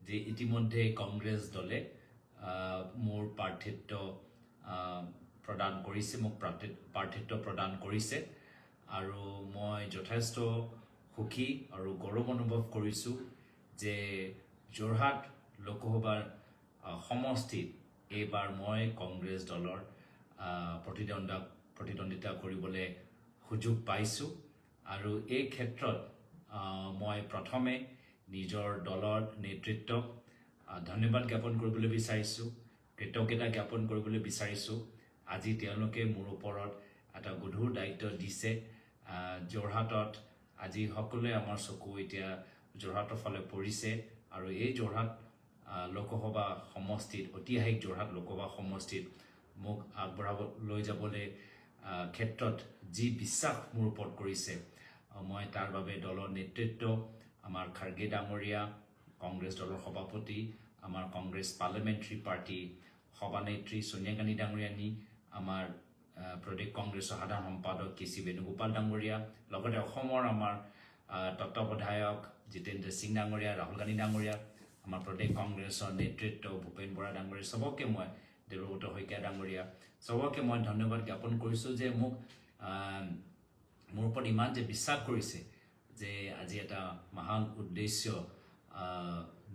যে ইতিমধ্যে কংগ্ৰেছ দলে মোৰ প্ৰাৰ্থিত্ব প্ৰদান কৰিছে, মোক প্ৰাৰ্থিত্ব প্ৰদান কৰিছে আৰু মই যথেষ্ট সুখী আৰু গৌৰৱ অনুভৱ কৰিছোঁ যে যোৰহাট লোকসভাৰ সমষ্টিত এইবাৰ মই কংগ্ৰেছ দলৰ প্ৰতিদ্বন্দ্বিতা কৰিবলৈ সুযোগ পাইছোঁ আৰু এই ক্ষেত্ৰত মই প্ৰথমে নিজৰ দলৰ নেতৃত্বক ধন্যবাদ জ্ঞাপন কৰিবলৈ বিচাৰিছোঁ, কৃতজ্ঞতা জ্ঞাপন কৰিবলৈ বিচাৰিছোঁ। আজি তেওঁলোকে মোৰ ওপৰত এটা গধুৰ দায়িত্ব দিছে। যোৰহাটত আজি সকলোৱে আমাৰ চকু এতিয়া যোৰহাটৰ ফালে পৰিছে আৰু এই যোৰহাট লোকসভা সমষ্টিত, ঐতিহাসিক যোৰহাট লোকসভা সমষ্টিত মোক আগবঢ়াব লৈ যাবলৈ ক্ষেত্ৰত যি বিশ্বাস মোৰ ওপৰত কৰিছে, মই তাৰ বাবে দলৰ নেতৃত্ব, আমাৰ খাৰ্গে ডাঙৰীয়া, কংগ্ৰেছ দলৰ সভাপতি, আমাৰ কংগ্ৰেছ পাৰ্লিমেণ্টাৰী পাৰ্টি সভানেত্ৰী সোনিয়া গান্ধী ডাঙৰীয়ানী, আমাৰ প্ৰদেশ কংগ্ৰেছৰ সাধাৰণ সম্পাদক কে.চি. বেণুগোপাল ডাঙৰীয়া, লগতে অসমৰ আমাৰ তত্ত্বাৱধায়ক জিতেন্দ্ৰ সিং ডাঙৰীয়া, ৰাহুল গান্ধী ডাঙৰীয়া, আমাৰ প্ৰদেশ কংগ্ৰেছৰ নেতৃত্ব ভূপেন বৰা ডাঙৰীয়া, চবকে মই, দেৱব্ৰত শইকীয়া ডাঙৰীয়া, চবকে মই ধন্যবাদ জ্ঞাপন কৰিছোঁ যে মোক মোৰ ওপৰত ইমান যে বিশ্বাস কৰিছে, যে আজি এটা মহান উদ্দেশ্য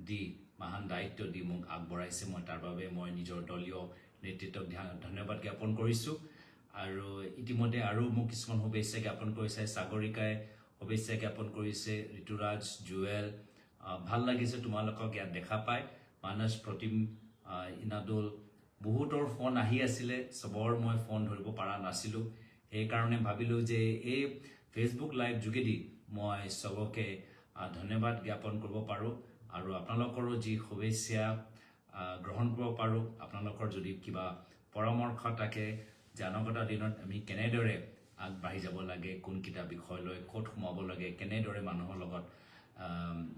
দি, মহান দায়িত্ব দি মোক আগবঢ়াইছে। মই তাৰ বাবে মই নিজৰ দলীয় নেতৃত্বক ধন্যবাদ জ্ঞাপন কৰিছোঁ। আৰু ইতিমধ্যে আৰু মোক কিছুমান শুভেচ্ছা জ্ঞাপন কৰিছে, সাগৰিকাই শুভেচ্ছা জ্ঞাপন কৰিছে, ঋতুৰাজ, জুৱেল, ভাল লাগিছে তোমালোকক ইয়াত দেখা পাই, মানস, প্ৰতিম, ইনাদুল, বহুতৰ ফোন আহি আছিলে, চবৰ মই ফোন ধৰিব পৰা নাছিলোঁ। সেইকাৰণে ভাবিলোঁ যে এই ফেচবুক লাইভ যোগেদি মই চবকে ধন্যবাদ জ্ঞাপন কৰিব পাৰোঁ আৰু আপোনালোকৰো যি শুভেচ্ছা গ্ৰহণ কৰিব পাৰোঁ। আপোনালোকৰ যদি কিবা পৰামৰ্শ থাকে যে অনাগত দিনত আমি কেনেদৰে আগবাঢ়ি যাব লাগে, কোনকেইটা বিষয় লৈ ক'ত সোমাব লাগে, কেনেদৰে মানুহৰ লগত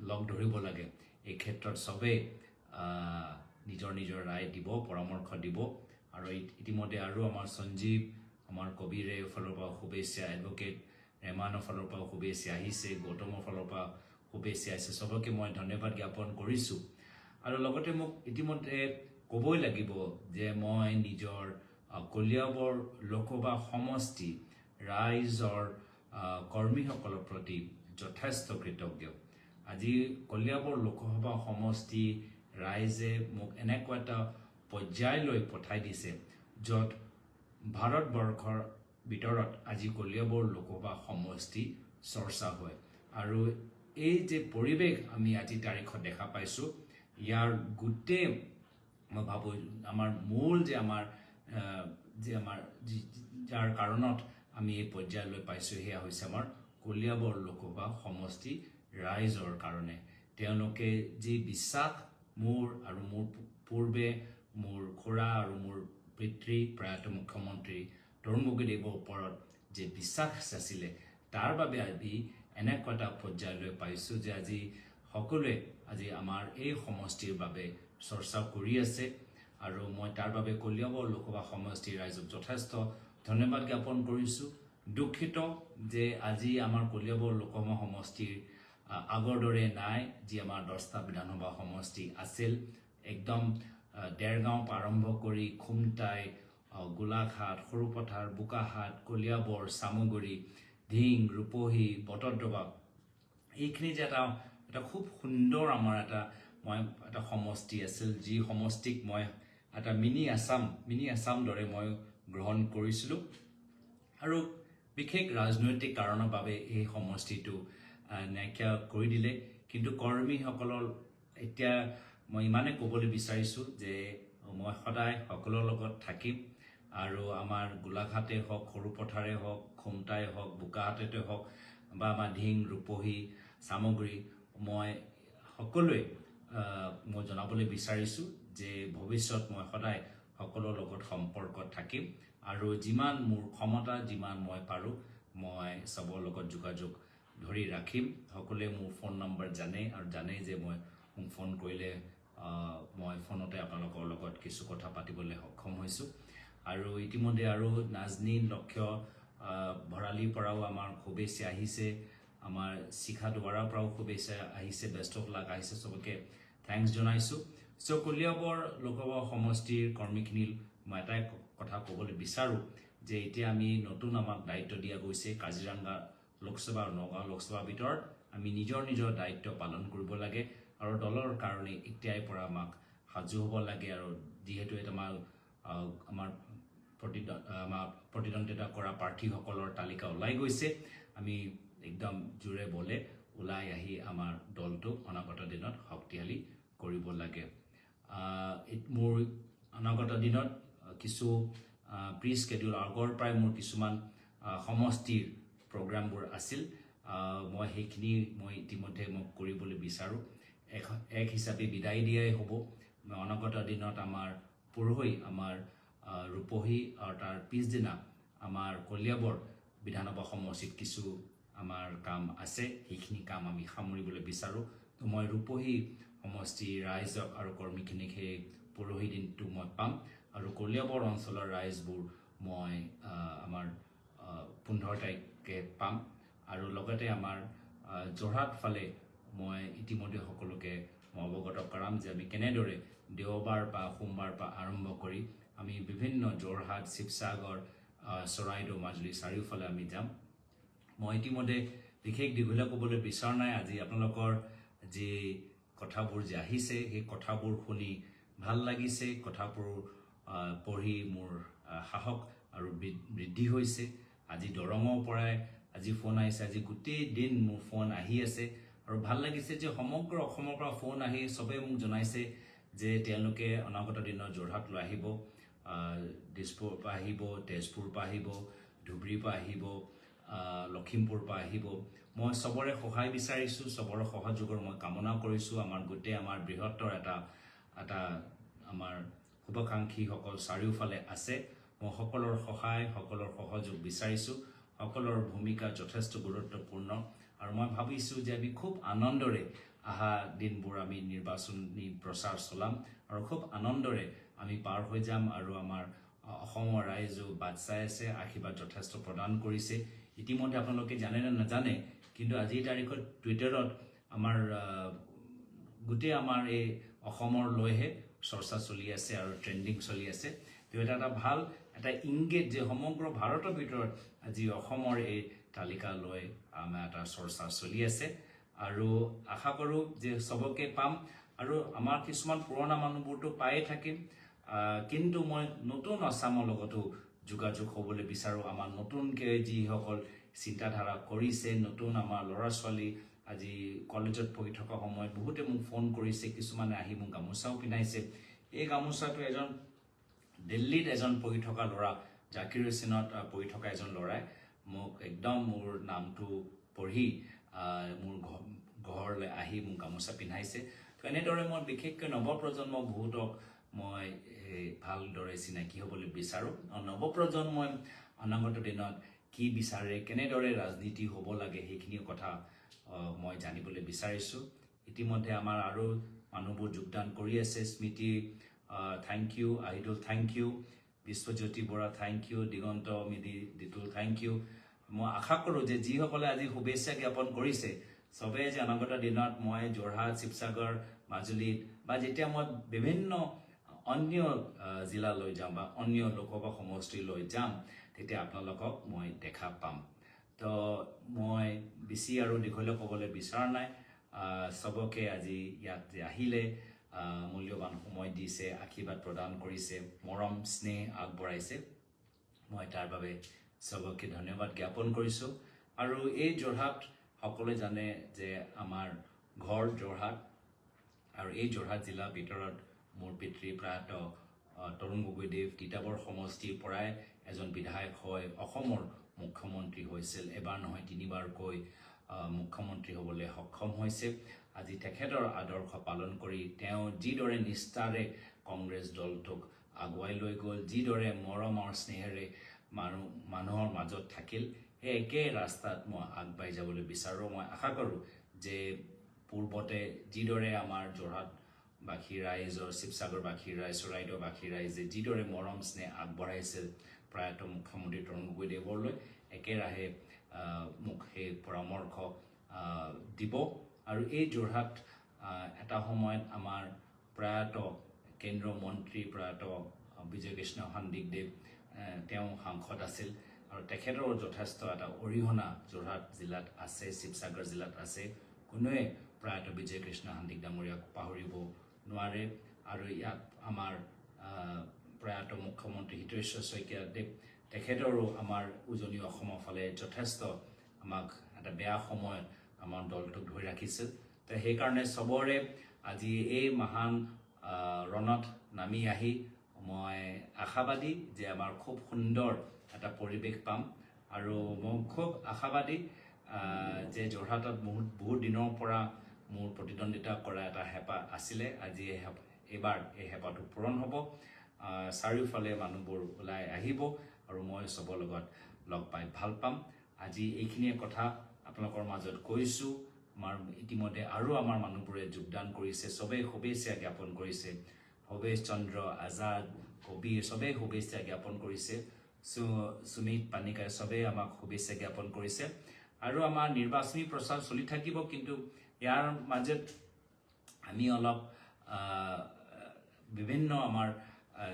লগ ধৰিব লাগে, এই ক্ষেত্ৰত চবেই নিজৰ নিজৰ ৰায় দিব, পৰামৰ্শ দিব। আৰু ইতিমধ্যে আৰু আমাৰ সঞ্জীৱ, আমাৰ কবিৰে ফালৰ পৰা শুভেচ্ছা, এডভোকেট ৰেমানৰ ফালৰ পৰা শুভেচ্ছা আহিছে, গৌতমৰ ফালৰ পৰা শুভেচ্ছা আহিছে, চবকে মই ধন্যবাদ জ্ঞাপন কৰিছোঁ। আৰু লগতে মোক ইতিমধ্যে ক'বই লাগিব যে মই নিজৰ কলিয়াবৰ লোকসভা সমষ্টি ৰাইজৰ কৰ্মীসকলৰ প্ৰতি যথেষ্ট কৃতজ্ঞ। আজি কলিয়াবৰ লোকসভা সমষ্টি ৰাইজে মোক এনেকুৱা এটা পৰ্যায়লৈ পঠাই দিছে য'ত ভাৰতবৰ্ষৰ ভিতৰত আজি কলিয়াবৰ লোকসভা সমষ্টি চৰ্চা হয়। আৰু এই যে পৰিৱেশ আমি আজি তাৰিখত দেখা পাইছোঁ, ইয়াৰ গোটেই মই ভাবোঁ আমাৰ মূল যে আমাৰ যাৰ কাৰণত আমি এই পৰ্যায়লৈ পাইছোঁ, সেয়া হৈছে আমাৰ কলিয়াবৰ লোকসভা সমষ্টি ৰাইজৰ কাৰণে। তেওঁলোকে যি বিশ্বাস মোৰ আৰু মোৰ পূৰ্বে মোৰ খুৰা আৰু মোৰ পিতৃ প্ৰয়াত মুখ্যমন্ত্ৰী তৰুণ গগৈদেৱৰ ওপৰত যে বিশ্বাস আছিলে, তাৰ বাবে আজি এনেকুৱা এটা পৰ্যায়লৈ পাইছোঁ যে আজি সকলোৱে আজি আমাৰ এই সমষ্টিৰ বাবে চৰ্চা কৰি আছে। আৰু মই তাৰ বাবে কলিয়াবৰ লোকসভা সমষ্টিৰ ৰাইজক যথেষ্ট ধন্যবাদ জ্ঞাপন কৰিছোঁ। দুখিত যে আজি আমাৰ কলিয়াবৰ লোকসভা সমষ্টিৰ আগৰ দৰে নাই, যি আমাৰ 10টা বিধানসভা সমষ্টি আছিল। একদম দেৰগাঁও আৰম্ভ কৰি খুমটাই, গোলাঘাট, সৰুপথাৰ, বোকাহাট, কলিয়াবৰ, চামগুৰি, ধিং, ৰূপহী, বটদ্ৰৱা, এইখিনি যে এটা খুব সুন্দৰ আমাৰ এটা সমষ্টি আছিল, যি সমষ্টিক মই এটা মিনি আছাম দৰে মই গ্ৰহণ কৰিছিলোঁ। আৰু বিশেষ ৰাজনৈতিক কাৰণৰ বাবে এই সমষ্টিটো নাইকিয়া কৰি দিলে। কিন্তু কৰ্মীসকলৰ এতিয়া মই ইমানেই ক'বলৈ বিচাৰিছোঁ যে মই সদায় সকলোৰ লগত থাকিম। আৰু আমাৰ গোলাঘাটেই হওক, সৰুপথাৰে হওক, খুমটাই হওক, বোকাহাটতে হওক বা আমাৰ ধিং, ৰূপহী, চামগুৰি, মই সকলোৱে মই জনাবলৈ বিচাৰিছোঁ যে ভৱিষ্যত মই সদায় সকলোৰ লগত সম্পৰ্কত থাকিম আৰু যিমান মোৰ ক্ষমতা, যিমান মই পাৰোঁ, মই চবৰ লগত যোগাযোগ ধৰি ৰাখিম। সকলোৱে মোৰ ফোন নম্বৰ জানে আৰু জানে যে মই মোক ফোন কৰিলে মই ফোনতে আপোনালোকৰ লগত কিছু কথা পাতিবলৈ সক্ষম হৈছোঁ। আৰু ইতিমধ্যে আৰু নাজনীন, লক্ষ্য, ভৰালিৰ পৰাও আমাৰ শুভেচ্ছা আহিছে, আমাৰ শিখা দুৱাৰাৰ পৰাও শুভেচ্ছা আহিছে, বেষ্ট অফ লাক আহিছে, চবকে থেংকছ জনাইছোঁ চ' কলিয়াবৰ লোকসভা সমষ্টিৰ কৰ্মীখিনিৰ মই এটাই কথা ক'বলৈ বিচাৰোঁ যে এতিয়া আমি নতুন আমাক দায়িত্ব দিয়া গৈছে কাজিৰঙা লোকসভা আৰু নগাঁও লোকসভাৰ ভিতৰত আমি নিজৰ নিজৰ দায়িত্ব পালন কৰিব লাগে আৰু দলৰ কাৰণে এতিয়াই পৰা আমাক সাজু হ'ব লাগে আৰু যিহেতু এটা আমাৰ প্ৰতিদ্বন্দ্বিতা কৰা প্ৰাৰ্থীসকলৰ তালিকা ওলাই গৈছে আমি একদম জোৰে বলে ওলাই আহি আমাৰ দলটোক অনাগত দিনত শক্তিশালী কৰিব লাগে মোৰ অনাগত দিনত কিছু প্ৰি স্কেডিউল আগৰ প্ৰায় মোৰ কিছুমান সমষ্টিৰ প্ৰগ্ৰামবোৰ আছিল মই সেইখিনি মই ইতিমধ্যে মোক কৰিবলৈ বিচাৰোঁ এক হিচাপে বিদায় দিয়াই হ'ব অনাগত দিনত আমাৰ পৰহি আমাৰ ৰূপহী আৰু তাৰ পিছদিনা আমাৰ কলিয়াবৰ বিধানসভা সমষ্টিত কিছু আমাৰ কাম আছে সেইখিনি কাম আমি সামৰিবলৈ বিচাৰোঁ তো মই ৰূপহী সমষ্টি ৰাইজক আৰু কৰ্মীখিনিক সেই পৰহি দিনটো মই পাম আৰু কলিয়াবৰ অঞ্চলৰ ৰাইজবোৰ মই আমাৰ 15 তাৰিখে পাম আৰু লগতে আমাৰ যোৰহাট ফালে মই ইতিমধ্যে সকলোকে অৱগত কৰাম যে আমি কেনেদৰে দেওবাৰ বা সোমবাৰ পৰা আৰম্ভ কৰি আমি বিভিন্ন যোৰহাট শিৱসাগৰ চৰাইদেউ মাজুলী চাৰিওফালে আমি যাম মই ইতিমধ্যে বিশেষ দীঘলীয়া ক'বলৈ বিচৰা নাই আজি আপোনালোকৰ যি কথাবোৰ যে আহিছে সেই কথাবোৰ শুনি ভাল লাগিছে কথাবোৰ পঢ়ি মোৰ সাহস আৰু বৃদ্ধি হৈছে আজি দৰঙৰ পৰাই আজি ফোন আহিছে আজি গোটেই দিন মোৰ ফোন আহি আছে আৰু ভাল লাগিছে যে সমগ্ৰ অসমৰ পৰা ফোন আহি সবে মোক জনাইছে যে তেওঁলোকে অনাগত দিনত যোৰহাট লৈ আহিব দিছপুৰ পৰা আহিব তেজপুৰ পৰা আহিব ধুবুৰীৰ পৰা আহিব লখিমপুৰ পৰা আহিব মই সবৰে সহায় বিচাৰিছোঁ সবৰে সহযোগৰ মই কামনা কৰিছোঁ আমাৰ গোটেই আমাৰ বৃহত্তৰ এটা আমাৰ শুভাকাংক্ষীসকল চাৰিওফালে আছে মই সকলৰ সহায় সকলৰ সহযোগ বিচাৰিছোঁ সকলৰ ভূমিকা যথেষ্ট গুৰুত্বপূৰ্ণ আৰু মই ভাবিছোঁ যে আমি খুব আনন্দৰে আহা দিনবোৰ আমি নিৰ্বাচনী প্ৰচাৰ চলাম আৰু খুব আনন্দৰে আমি পাৰ হৈ যাম আৰু আমাৰ অসমৰ ৰাইজেও বাট চাই আছে আশীৰ্বাদ যথেষ্ট প্ৰদান কৰিছে ইতিমধ্যে আপোনালোকে জানে নে নাজানে কিন্তু আজিৰ তাৰিখত টুইটাৰত আমাৰ গোটেই আমাৰ এই অসমৰ লৈহে চৰ্চা চলি আছে আৰু ট্ৰেণ্ডিং চলি আছে তো এটা ভাল এটা ইংগিত যে সমগ্ৰ ভাৰতৰ ভিতৰত আজি অসমৰ এই তালিকা লৈ আমাৰ এটা চৰ্চা চলি আছে আৰু আশা কৰোঁ যে সবকে পাম আৰু আমাৰ কিছুমান পুৰণা মানুহবোৰতো পায়ে থাকিম কিন্তু মই নতুন আসামৰ লগতো যোগাযোগ হ'বলৈ বিচাৰোঁ আমাৰ নতুনকৈ যিসকল চিন্তাধাৰা কৰিছে নতুন আমাৰ ল'ৰা ছোৱালী আজি কলেজত পঢ়ি থকা সময়ত বহুতে মোক ফোন কৰিছে কিছুমানে আহি মোক গামোচাও পিন্ধাইছে এই গামোচাটো এজন দিল্লীত এজন পঢ়ি থকা ল'ৰা জাকিৰ হুছেইনত পঢ়ি থকা এজন ল'ৰাই মোক একদম মোৰ নামটো পঢ়ি মোৰ ঘৰলৈ আহি মোক গামোচা পিন্ধাইছে তো এনেদৰে মই বিশেষকৈ নৱপ্ৰজন্ম বহুতক মই ভালদৰে চিনাকি হ'বলৈ বিচাৰোঁ আৰু নৱপ্ৰজন্মই অনাগত দিনত কি বিচাৰে কেনেদৰে ৰাজনীতি হ'ব লাগে সেইখিনি কথা মই জানিবলৈ বিচাৰিছোঁ ইতিমধ্যে আমাৰ আৰু মানুহবোৰ যোগদান কৰি আছে Smriti thank you Ahidul thank you Biswajyoti Bora thank you Diganta Ditul thank you মই আশা কৰোঁ যে যিসকলে আজি শুভেচ্ছা জ্ঞাপন কৰিছে সবে যে অনাগত দিনত মই যোৰহাট শিৱসাগৰ মাজুলীত বা যেতিয়া মই বিভিন্ন অন্য জিলালৈ যাম বা অন্য লোকসভা সমষ্টিলৈ যাম তেতিয়া আপোনালোকক মই দেখা পাম তো মই বেছি আৰু দীঘলীয়া ক'বলৈ বিচৰা নাই সবকে আজি ইয়াত যে আহিলে মূল্যৱান সময় দিছে আশীৰ্বাদ প্ৰদান কৰিছে মৰম স্নেহ আগবঢ়াইছে মই তাৰ বাবে সবকে ধন্যবাদ জ্ঞাপন কৰিছোঁ আৰু এই যোৰহাট সকলোৱে জানে যে আমাৰ ঘৰ যোৰহাট আৰু এই যোৰহাট জিলাৰ ভিতৰত মোৰ পিতৃ প্ৰয়াত তৰুণ গগৈদেৱ তিতাবৰ সমষ্টিৰ পৰাই এজন বিধায়ক হয় অসমৰ মুখ্যমন্ত্ৰী হৈছিল এবাৰ নহয় তিনিবাৰকৈ মুখ্যমন্ত্ৰী হ'বলৈ সক্ষম হৈছে আজি তেখেতৰ আদৰ্শ পালন কৰি তেওঁ যিদৰে নিষ্ঠাৰে কংগ্ৰেছ দলটোক আগুৱাই লৈ গ'ল যিদৰে মৰম আৰু স্নেহেৰে মানুহৰ মাজত থাকিল সেই একে ৰাস্তাত মই আগবাঢ়ি যাবলৈ বিচাৰোঁ মই আশা কৰোঁ যে পূৰ্বতে যিদৰে আমাৰ যোৰহাটবাসী ৰাইজৰ শিৱসাগৰবাসী ৰাইজ চৰাইদেউবাসী ৰাইজে যিদৰে মৰম স্নেহ আগবঢ়াইছিল প্ৰয়াত মুখ্যমন্ত্ৰী তৰুণ গগৈদেৱলৈ একেৰাহে মোক সেই পৰামৰ্শ দিব আৰু এই যোৰহাট এটা সময়ত আমাৰ প্ৰয়াত কেন্দ্ৰীয় মন্ত্ৰী প্ৰয়াত বিজয় কৃষ্ণ সন্দিকদেৱ তেওঁ সাংসদ আছিল আৰু তেখেতৰ যথেষ্ট এটা অৰিহণা যোৰহাট জিলাত আছে শিৱসাগৰ জিলাত আছে কোনোৱে প্ৰয়াত বিজয় কৃষ্ণ সন্দিক ডাঙৰীয়াক পাহৰিব নোৱাৰে আৰু ইয়াত আমাৰ প্ৰয়াত মুখ্যমন্ত্ৰী হিতেশ্বৰ শইকীয়াদেৱ তেখেতৰো আমাৰ উজনি অসমৰ ফালে যথেষ্ট আমাক এটা বেয়া সময়ত আমাৰ দলটোক ধৰি ৰাখিছিল তো সেইকাৰণে চবৰে আজি এই মহান ৰণত নামি আহি মই আশাবাদী যে আমাৰ খুব সুন্দৰ এটা পৰিৱেশ পাম আৰু মই খুব আশাবাদী যে যোৰহাটত বহুত দিনৰ পৰা মোৰ প্ৰতিদ্বন্দ্বিতা কৰা এটা হেঁপাহ আছিলে আজি এইবাৰ এই হেঁপাহটো পূৰণ হ'ব চাৰিওফালে মানুহবোৰ ওলাই আহিব আৰু মই চবৰ লগত লগ পাই ভাল পাম আজি এইখিনিয়ে কথা আপোনালোকৰ মাজত কৈছোঁ আমাৰ ইতিমধ্যে আৰু আমাৰ মানুহবোৰে যোগদান কৰিছে চবেই শুভেচ্ছা জ্ঞাপন কৰিছে ভৱেশ চন্দ্ৰ আজাদ কবিৰ চবেই শুভেচ্ছা জ্ঞাপন কৰিছে সুমিত পানিকাই চবেই আমাক শুভেচ্ছা জ্ঞাপন কৰিছে আৰু আমাৰ নিৰ্বাচনী প্ৰচাৰ চলি থাকিব কিন্তু ইয়াৰ মাজত আমি অলপ বিভিন্ন আমাৰ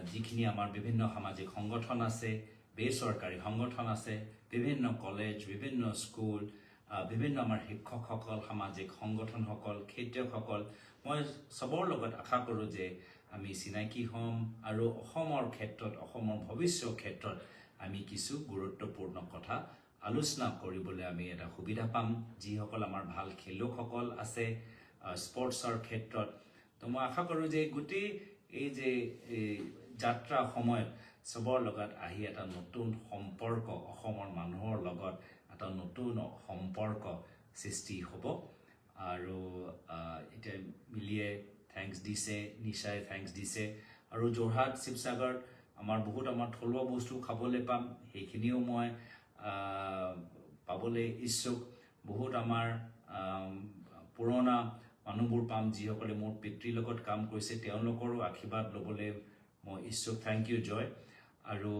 যিখিনি আমাৰ বিভিন্ন সামাজিক সংগঠন আছে বেচৰকাৰী সংগঠন আছে বিভিন্ন কলেজ বিভিন্ন স্কুল বিভিন্ন আমাৰ শিক্ষকসকল সামাজিক সংগঠনসকল খেতিয়কসকল মই চবৰ লগত আশা কৰোঁ যে আমি চিনাকি হ'ম আৰু অসমৰ ক্ষেত্ৰত অসমৰ ভৱিষ্যতৰ ক্ষেত্ৰত আমি কিছু গুৰুত্বপূৰ্ণ কথা আলোচনা কৰিবলৈ আমি এটা সুবিধা পাম যিসকল আমাৰ ভাল খেলুৱৈসকল আছে স্পৰ্টছৰ ক্ষেত্ৰত তো মই আশা কৰোঁ যে গোটেই এই যে যাত্ৰা সময়ত চবৰ লগত আহি এটা নতুন সম্পৰ্ক অসমৰ মানুহৰ লগত এটা নতুন সম্পৰ্ক সৃষ্টি হ'ব আৰু এতিয়া মিলিয়ে থ্যাংকছ দিছে নিশাই থ্যাংকছ দিছে আৰু যোৰহাট শিৱসাগৰ আমাৰ বহুত আমাৰ থলুৱা বস্তু খাবলৈ পাম সেইখিনিও মই পাবলৈ ইচ্ছুক বহুত আমাৰ পুৰণা মানুহবোৰ পাম যিসকলে মোৰ পিতৃৰ লগত কাম কৰিছে তেওঁলোকৰো আশীৰ্বাদ ল'বলৈ মই ইচ্ছুক থেংক ইউ জয় আৰু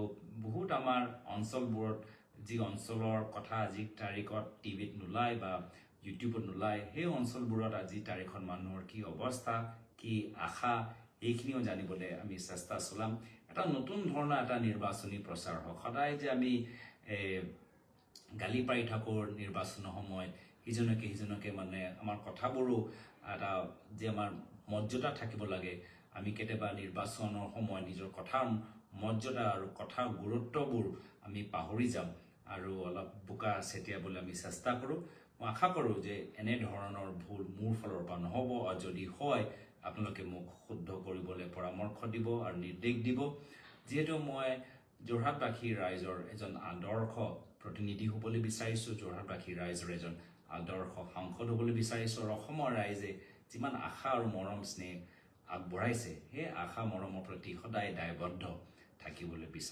বহুত আমাৰ অঞ্চলবোৰত যি অঞ্চলৰ কথা আজি তাৰিখত টিভিত নোলায় বা ইউটিউবত নোলায় সেই অঞ্চলবোৰত আজি তাৰিখত মানুহৰ কি অৱস্থা কি আশা এইখিনিও জানিবলৈ আমি চেষ্টা চলাম এটা নতুন ধৰণৰ এটা নিৰ্বাচনী প্ৰচাৰ হওক সদায় যে আমি গালি পাৰি থাকোঁ নিৰ্বাচনৰ সময়ত সিজনকে মানে আমাৰ কথাবোৰো এটা যে আমাৰ মৰ্যাদা থাকিব লাগে আমি কেতিয়াবা নিৰ্বাচনৰ সময় নিজৰ কথাৰ মৰ্যাদা আৰু কথাৰ গুৰুত্ববোৰ আমি পাহৰি যাম আৰু অলপ বোকা ছেটিয়াবলৈ আমি চেষ্টা কৰোঁ মই আশা কৰোঁ যে এনে ধৰণৰ ভুল মোৰ ফালৰ পৰা নহ'ব আৰু যদি হয় আপোনালোকে মোক শুদ্ধ কৰিবলৈ পৰামৰ্শ দিব আৰু নিৰ্দেশ দিব যিহেতু মই যোৰহাটবাসী ৰাইজৰ এজন আদৰ্শ প্ৰতিনিধি হ'বলৈ বিচাৰিছোঁ যোৰহাটবাসী ৰাইজৰ এজন আদৰ্শ সাংসদ হ'বলৈ বিচাৰিছোঁ আৰু অসমৰ ৰাইজে যিমান আশা আৰু মৰম স্নেহ আগবঢ়াইছে সেই আশা মৰমৰ প্ৰতি সদায় দায়বদ্ধ থাকিবলৈ বিচাৰোঁ